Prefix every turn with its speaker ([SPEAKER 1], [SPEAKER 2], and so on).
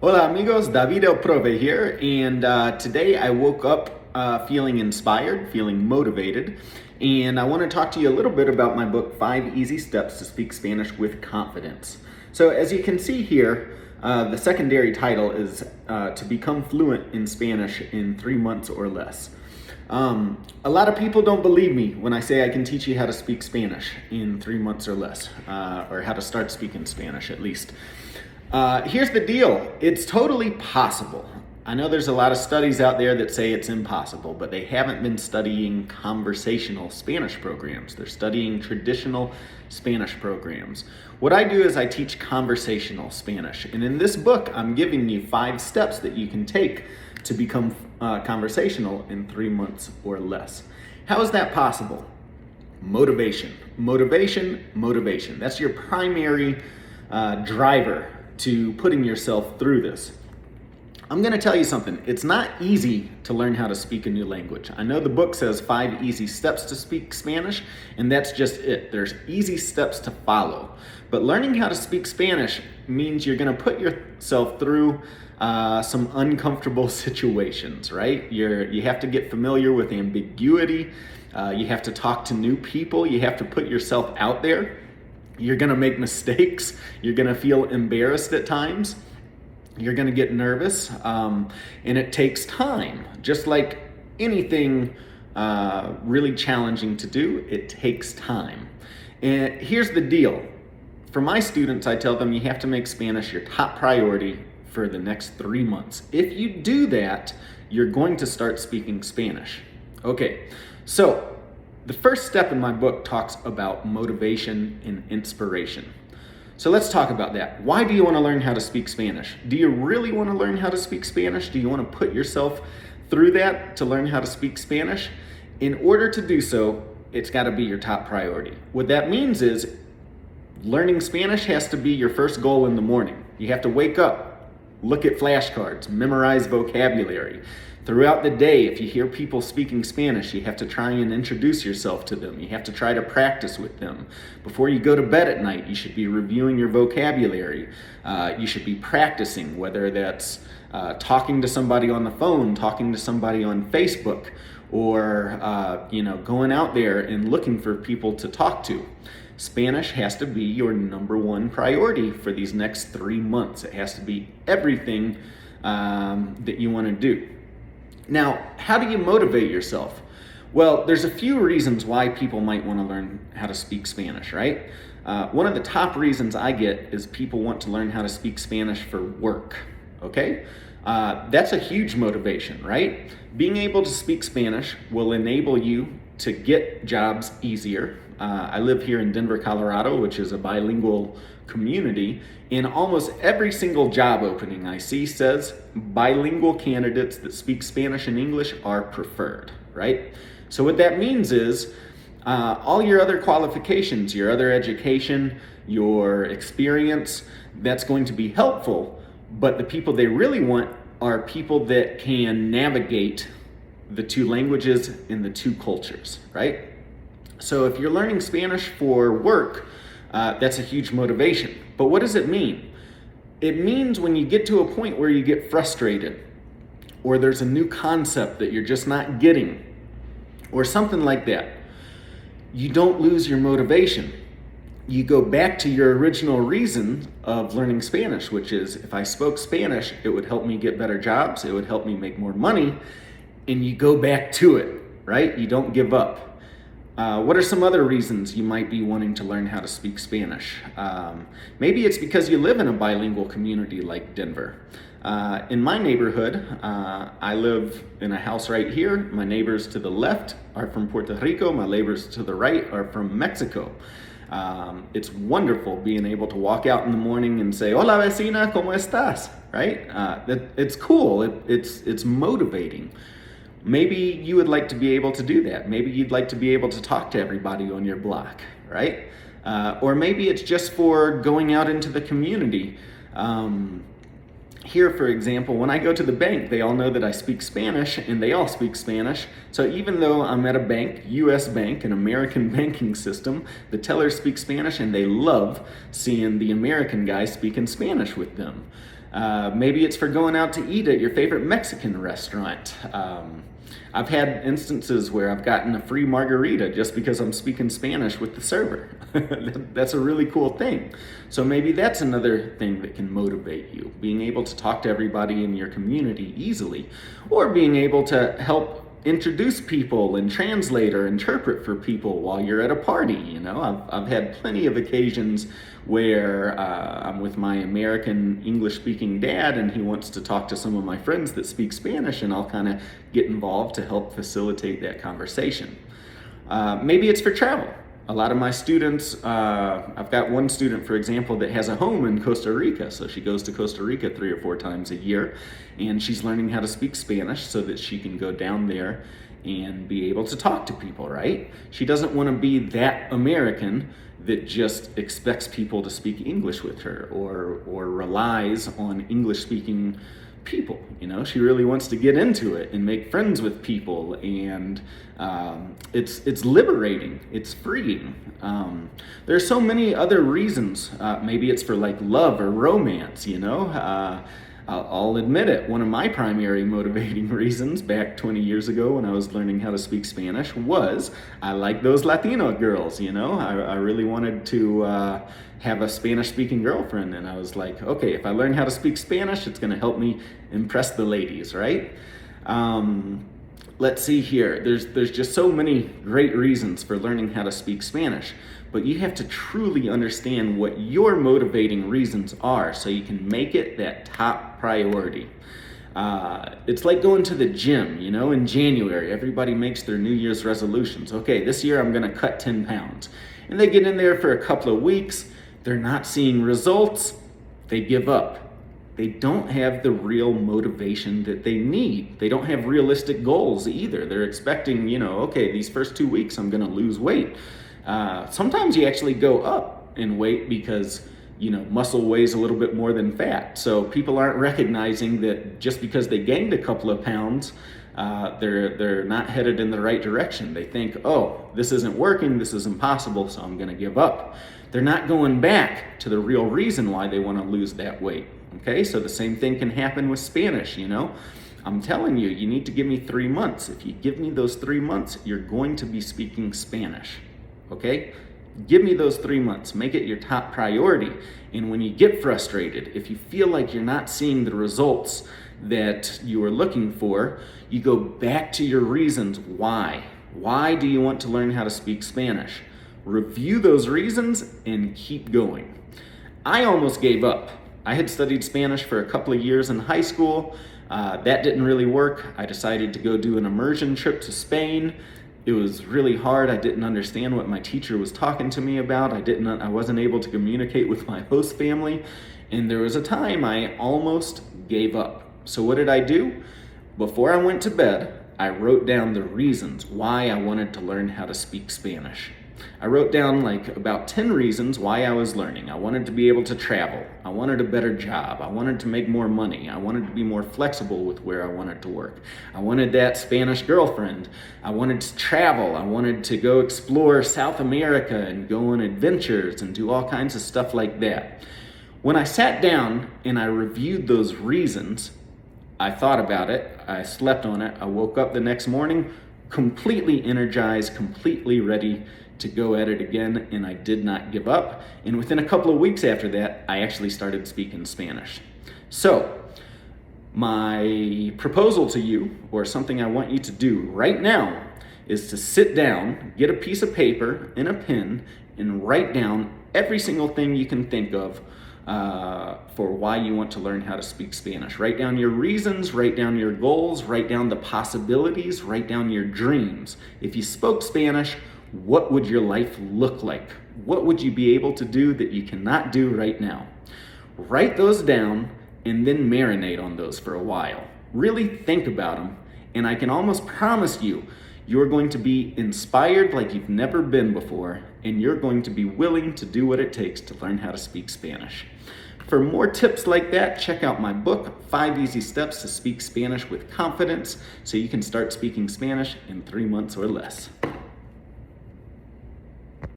[SPEAKER 1] Hola amigos, David El Prove here, and today I woke up feeling inspired, feeling motivated, and I want to talk to you a little bit about my book, 5 Easy Steps to Speak Spanish with Confidence. So as you can see here, the secondary title is To Become Fluent in Spanish in 3 months or less. A lot of people don't believe me when I say I can teach you how to speak Spanish in 3 months or less, or how to start speaking Spanish at least. Here's the deal. It's totally possible. I know there's a lot of studies out there that say it's impossible, but they haven't been studying conversational Spanish programs. They're studying traditional Spanish programs. What I do is I teach conversational Spanish. And in this book, I'm giving you 5 steps that you can take to become conversational in 3 months or less. How is that possible? Motivation. Motivation, motivation. That's your primary driver to putting yourself through this. I'm going to tell you something. It's not easy to learn how to speak a new language. I know the book says 5 easy steps to speak Spanish, and that's just it. There's easy steps to follow. But learning how to speak Spanish means you're going to put yourself through some uncomfortable situations, right? You have to get familiar with ambiguity. You have to talk to new people. You have to put yourself out there. You're gonna make mistakes. You're gonna feel embarrassed at times. You're gonna get nervous, and it takes time. Just like anything really challenging to do, it takes time. And here's the deal. For my students, I tell them you have to make Spanish your top priority for the next 3 months. If you do that, you're going to start speaking Spanish. Okay, so the first step in my book talks about motivation and inspiration. So let's talk about that. Why do you want to learn how to speak Spanish? Do you really want to learn how to speak Spanish? Do you want to put yourself through that to learn how to speak Spanish? In order to do so, it's got to be your top priority. What that means is learning Spanish has to be your first goal in the morning. You have to wake up, look at flashcards, memorize vocabulary. Throughout the day, if you hear people speaking Spanish, you have to try and introduce yourself to them. You have to try to practice with them. Before you go to bed at night, you should be reviewing your vocabulary. You should be practicing, whether that's talking to somebody on the phone, talking to somebody on Facebook, or going out there and looking for people to talk to. Spanish has to be your number one priority for these next 3 months. It has to be everything that you want to do. Now, how do you motivate yourself? Well, there's a few reasons why people might want to learn how to speak Spanish, right? One of the top reasons I get is people want to learn how to speak Spanish for work, okay? That's a huge motivation, right? Being able to speak Spanish will enable you to get jobs easier. I live here in Denver, Colorado, which is a bilingual community, and almost every single job opening I see says bilingual candidates that speak Spanish and English are preferred, right? So what that means is all your other qualifications, your other education, your experience, that's going to be helpful, but the people they really want are people that can navigate the 2 languages and the 2 cultures, right? So if you're learning Spanish for work, that's a huge motivation. But what does it mean? It means when you get to a point where you get frustrated, or there's a new concept that you're just not getting, or something like that, you don't lose your motivation. You go back to your original reason of learning Spanish, which is if I spoke Spanish, it would help me get better jobs, it would help me make more money, and you go back to it, right? You don't give up. What are some other reasons you might be wanting to learn how to speak Spanish? Maybe it's because you live in a bilingual community like Denver. In my neighborhood, I live in a house right here. My neighbors to the left are from Puerto Rico. My neighbors to the right are from Mexico. It's wonderful being able to walk out in the morning and say, "Hola vecina, ¿cómo estás?" Right? It's cool. It's motivating. Maybe you would like to be able to do that. Maybe you'd like to be able to talk to everybody on your block, right? Or maybe it's just for going out into the community. Here, for example, when I go to the bank, they all know that I speak Spanish and they all speak Spanish. So even though I'm at a bank, US bank, an American banking system, the tellers speak Spanish and they love seeing the American guy speaking Spanish with them. Maybe it's for going out to eat at your favorite Mexican restaurant. I've had instances where I've gotten a free margarita just because I'm speaking Spanish with the server. That's a really cool thing. So maybe that's another thing that can motivate you, being able to talk to everybody in your community easily, or being able to help introduce people and translate or interpret for people while you're at a party. You know, I've had plenty of occasions where I'm with my American English speaking dad and he wants to talk to some of my friends that speak Spanish, and I'll kind of get involved to help facilitate that conversation. Maybe it's for travel. A lot of my students, I've got one student, for example, that has a home in Costa Rica. So she goes to Costa Rica 3 or 4 times a year, and she's learning how to speak Spanish so that she can go down there and be able to talk to people, right? She doesn't want to be that American that just expects people to speak English with her or relies on English speaking people. You know, she really wants to get into it and make friends with people, and it's liberating, it's freeing. There's so many other reasons. Maybe it's for like love or romance, you know. I'll admit it, one of my primary motivating reasons back 20 years ago when I was learning how to speak Spanish was I like those Latino girls, you know. I really wanted to have a Spanish-speaking girlfriend, and I was like, okay, if I learn how to speak Spanish, it's going to help me impress the ladies, right? Let's see here. There's just so many great reasons for learning how to speak Spanish, but you have to truly understand what your motivating reasons are so you can make it that top priority. It's like going to the gym, you know, in January, everybody makes their New Year's resolutions. Okay, this year I'm gonna cut 10 pounds. And they get in there for a couple of weeks, they're not seeing results, they give up. They don't have the real motivation that they need. They don't have realistic goals either. They're expecting, you know, okay, these first 2 weeks I'm gonna lose weight. Sometimes you actually go up in weight because, you know, muscle weighs a little bit more than fat. So people aren't recognizing that just because they gained a couple of pounds, they're not headed in the right direction. They think, oh, this isn't working, this is impossible, so I'm gonna give up. They're not going back to the real reason why they wanna lose that weight. Okay, so the same thing can happen with Spanish, you know. I'm telling you, you need to give me 3 months. If you give me those 3 months, you're going to be speaking Spanish. Okay? Give me those 3 months. Make it your top priority. And when you get frustrated, if you feel like you're not seeing the results that you are looking for, you go back to your reasons why. Why do you want to learn how to speak Spanish? Review those reasons and keep going. I almost gave up. I had studied Spanish for a couple of years in high school. That didn't really work. I decided to go do an immersion trip to Spain. It was really hard. I didn't understand what my teacher was talking to me about. I wasn't able to communicate with my host family. And there was a time I almost gave up. So what did I do? Before I went to bed, I wrote down the reasons why I wanted to learn how to speak Spanish. I wrote down like about 10 reasons why I was learning. I wanted to be able to travel. I wanted a better job. I wanted to make more money. I wanted to be more flexible with where I wanted to work. I wanted that Spanish girlfriend. I wanted to travel. I wanted to go explore South America and go on adventures and do all kinds of stuff like that. When I sat down and I reviewed those reasons, I thought about it. I slept on it. I woke up the next morning completely energized, completely ready to go at it again, and I did not give up. And within a couple of weeks after that, I actually started speaking Spanish. So, my proposal to you, or something I want you to do right now, is to sit down, get a piece of paper and a pen, and write down every single thing you can think of for why you want to learn how to speak Spanish. Write down your reasons, write down your goals, write down the possibilities, write down your dreams. If you spoke Spanish, what would your life look like? What would you be able to do that you cannot do right now? Write those down and then marinate on those for a while. Really think about them, and I can almost promise you, you're going to be inspired like you've never been before, and you're going to be willing to do what it takes to learn how to speak Spanish. For more tips like that, check out my book, 5 Easy Steps to Speak Spanish with Confidence, so you can start speaking Spanish in 3 months or less.